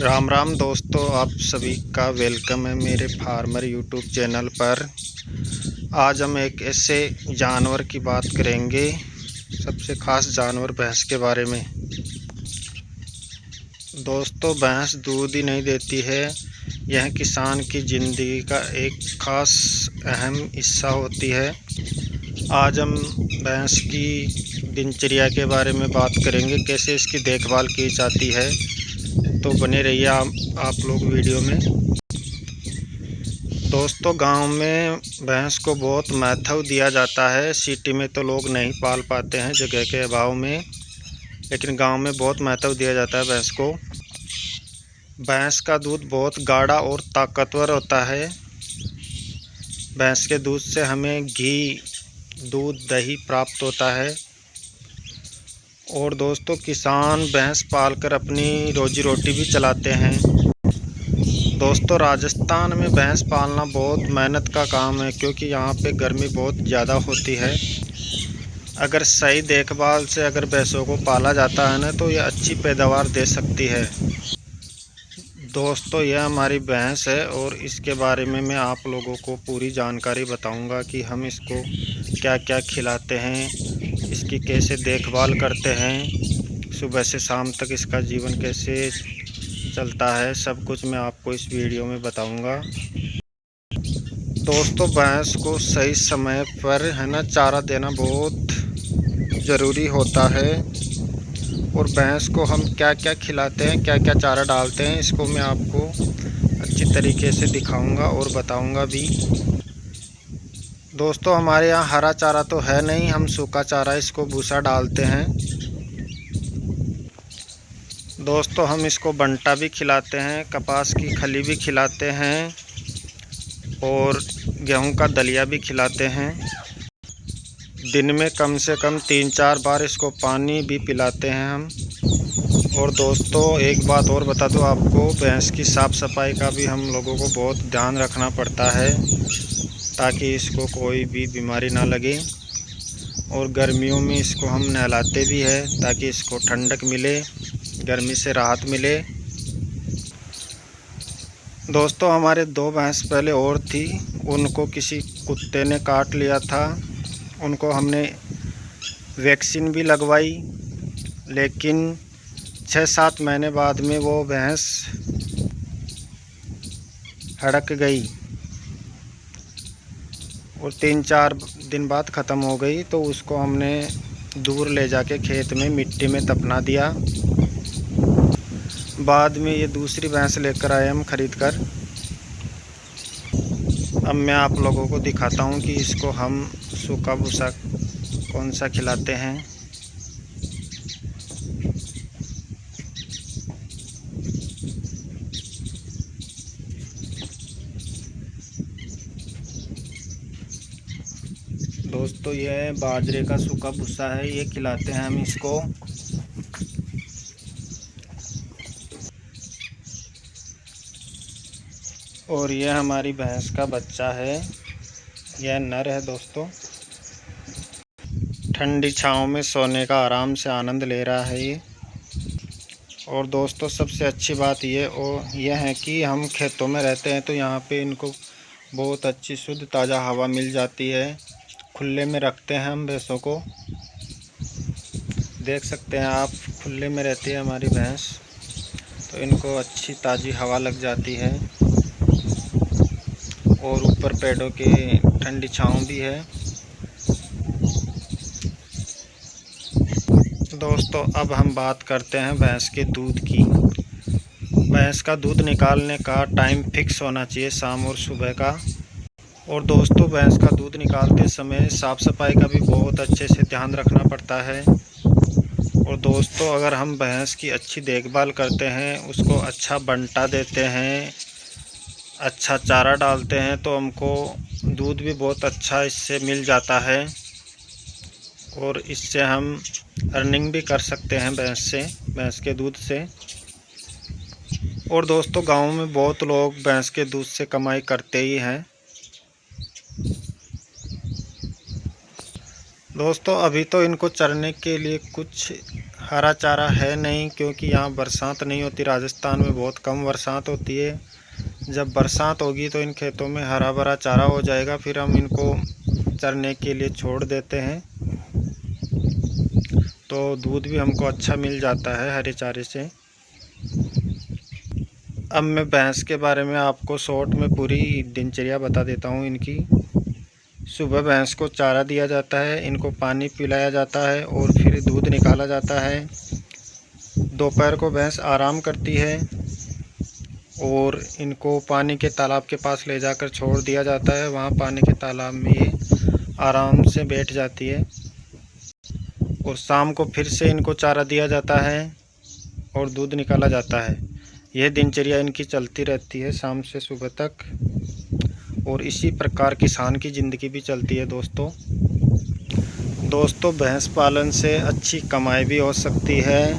राम राम दोस्तों, आप सभी का वेलकम है मेरे फार्मर यूट्यूब चैनल पर। आज हम एक ऐसे जानवर की बात करेंगे, सबसे ख़ास जानवर भैंस के बारे में। दोस्तों, भैंस दूध ही नहीं देती है, यह किसान की ज़िंदगी का एक ख़ास अहम हिस्सा होती है। आज हम भैंस की दिनचर्या के बारे में बात करेंगे, कैसे इसकी देखभाल की जाती है। तो बने रहिए आप लोग वीडियो में। दोस्तों, गांव में भैंस को बहुत महत्व दिया जाता है। सिटी में तो लोग नहीं पाल पाते हैं जगह के अभाव में, लेकिन गांव में बहुत महत्व दिया जाता है भैंस को। भैंस का दूध बहुत गाढ़ा और ताकतवर होता है। भैंस के दूध से हमें घी, दूध, दही प्राप्त होता है। और दोस्तों, किसान भैंस पालकर अपनी रोजी रोटी भी चलाते हैं। दोस्तों, राजस्थान में भैंस पालना बहुत मेहनत का काम है, क्योंकि यहाँ पे गर्मी बहुत ज़्यादा होती है। अगर सही देखभाल से अगर भैंसों को पाला जाता है ना, तो यह अच्छी पैदावार दे सकती है। दोस्तों, यह हमारी भैंस है और इसके बारे में मैं आप लोगों को पूरी जानकारी बताऊंगा कि हम इसको क्या क्या खिलाते हैं, इसकी कैसे देखभाल करते हैं, सुबह से शाम तक इसका जीवन कैसे चलता है। सब कुछ मैं आपको इस वीडियो में बताऊंगा। दोस्तों, भैंस को सही समय पर चारा देना बहुत ज़रूरी होता है। और भैंस को हम क्या क्या खिलाते हैं, क्या क्या चारा डालते हैं, इसको मैं आपको अच्छी तरीके से दिखाऊंगा और बताऊंगा भी। दोस्तों, हमारे यहाँ हरा चारा तो है नहीं, हम सूखा चारा इसको भूसा डालते हैं। दोस्तों, हम इसको बंटा भी खिलाते हैं, कपास की खली भी खिलाते हैं और गेहूं का दलिया भी खिलाते हैं। दिन में कम से कम 3-4 बार इसको पानी भी पिलाते हैं हम। और दोस्तों, एक बात और बता दूं आपको, भैंस की साफ़ सफाई का भी हम लोगों को बहुत ध्यान रखना पड़ता है, ताकि इसको कोई भी बीमारी ना लगे। और गर्मियों में इसको हम नहलाते भी हैं, ताकि इसको ठंडक मिले, गर्मी से राहत मिले। दोस्तों, हमारे 2 भैंस पहले और थी, उनको किसी कुत्ते ने काट लिया था। उनको हमने वैक्सीन भी लगवाई, लेकिन 6-7 महीने बाद में वो भैंस हड़क गई और 3-4 दिन बाद ख़त्म हो गई। तो उसको हमने दूर ले जाके खेत में मिट्टी में दफना दिया। बाद में ये दूसरी भैंस लेकर आए हम ख़रीद कर। अब मैं आप लोगों को दिखाता हूँ कि इसको हम सूखा भूसा कौन सा खिलाते हैं। दोस्तों, यह बाजरे का सूखा भूसा है, ये खिलाते हैं हम इसको। और यह हमारी भैंस का बच्चा है, यह नर है। दोस्तों, ठंडी छांव में सोने का आराम से आनंद ले रहा है ये। और दोस्तों, सबसे अच्छी बात यह है कि हम खेतों में रहते हैं, तो यहाँ पे इनको बहुत अच्छी शुद्ध ताज़ा हवा मिल जाती है। खुले में रखते हैं हम भैंसों को, देख सकते हैं आप, खुले में रहती है हमारी भैंस, तो इनको अच्छी ताज़ी हवा लग जाती है। और ऊपर पेड़ों की ठंडी छांव भी है। दोस्तों, अब हम बात करते हैं भैंस के दूध की। भैंस का दूध निकालने का टाइम फिक्स होना चाहिए, शाम और सुबह का। और दोस्तों, भैंस का दूध निकालते समय साफ़ सफाई का भी बहुत अच्छे से ध्यान रखना पड़ता है। और दोस्तों, अगर हम भैंस की अच्छी देखभाल करते हैं, उसको अच्छा बंटा देते हैं, अच्छा चारा डालते हैं, तो हमको दूध भी बहुत अच्छा इससे मिल जाता है। और इससे हम अर्निंग भी कर सकते हैं भैंस के दूध से। और दोस्तों, गांव में बहुत लोग भैंस के दूध से कमाई करते ही हैं। दोस्तों, अभी तो इनको चरने के लिए कुछ हरा चारा है नहीं, क्योंकि यहाँ बरसात नहीं होती। राजस्थान में बहुत कम बरसात होती है। जब बरसात होगी तो इन खेतों में हरा भरा चारा हो जाएगा, फिर हम इनको चरने के लिए छोड़ देते हैं, तो दूध भी हमको अच्छा मिल जाता है हरे चारे से। अब मैं भैंस के बारे में आपको शॉर्ट में पूरी दिनचर्या बता देता हूँ इनकी। सुबह भैंस को चारा दिया जाता है, इनको पानी पिलाया जाता है और फिर दूध निकाला जाता है। दोपहर को भैंस आराम करती है और इनको पानी के तालाब के पास ले जाकर छोड़ दिया जाता है। वहाँ पानी के तालाब में ये आराम से बैठ जाती है और शाम को फिर से इनको चारा दिया जाता है और दूध निकाला जाता है। यह दिनचर्या इनकी चलती रहती है शाम से सुबह तक, और इसी प्रकार किसान की ज़िंदगी भी चलती है दोस्तों भैंस पालन से अच्छी कमाई भी हो सकती है।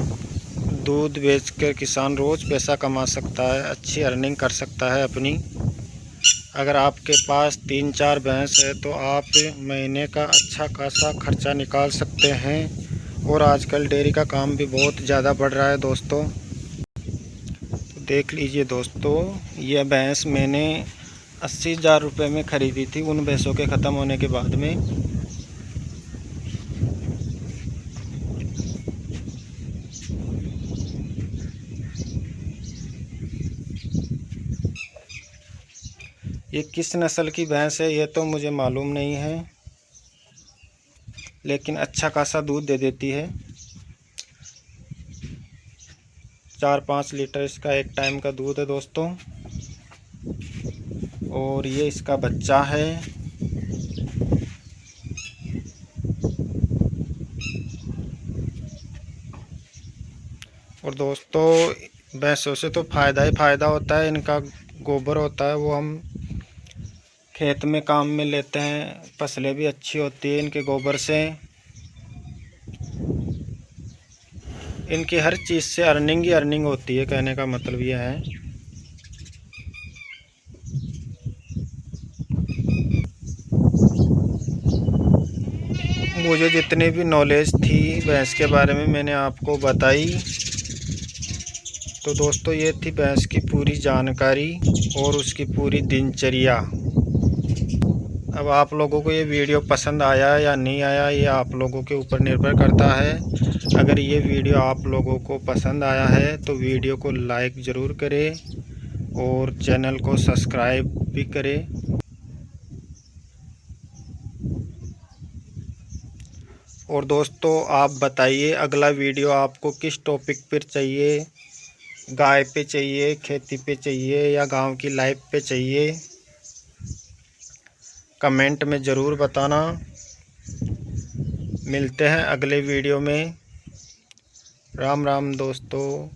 दूध बेचकर किसान रोज़ पैसा कमा सकता है, अच्छी अर्निंग कर सकता है अपनी। अगर आपके पास 3-4 भैंस है तो आप महीने का अच्छा खासा खर्चा निकाल सकते हैं। और आजकल डेयरी का काम भी बहुत ज़्यादा बढ़ रहा है दोस्तों। तो देख लीजिए दोस्तों, यह भैंस मैंने 80,000 रुपये में ख़रीदी थी, उन भैंसों के ख़त्म होने के बाद में। ये किस नस्ल की भैंस है ये तो मुझे मालूम नहीं है, लेकिन अच्छा खासा दूध दे देती है। 4-5 लीटर इसका एक टाइम का दूध है दोस्तों। और ये इसका बच्चा है। और दोस्तों भैंसों से तो फ़ायदा ही फ़ायदा होता है। इनका गोबर होता है वो हम खेत में काम में लेते हैं, फसलें भी अच्छी होती है इनके गोबर से। इनकी हर चीज़ से अर्निंग ही अर्निंग होती है, कहने का मतलब यह है। मुझे जितनी भी नॉलेज थी भैंस के बारे में मैंने आपको बताई। तो दोस्तों ये थी भैंस की पूरी जानकारी और उसकी पूरी दिनचर्या। अब आप लोगों को ये वीडियो पसंद आया या नहीं आया ये आप लोगों के ऊपर निर्भर करता है। अगर ये वीडियो आप लोगों को पसंद आया है तो वीडियो को लाइक ज़रूर करें और चैनल को सब्सक्राइब भी करें। और दोस्तों आप बताइए अगला वीडियो आपको किस टॉपिक पर चाहिए, गाय पे चाहिए, खेती पे चाहिए या गांव की लाइफ पे चाहिए, कमेंट में ज़रूर बताना। मिलते हैं अगले वीडियो में। राम राम दोस्तों।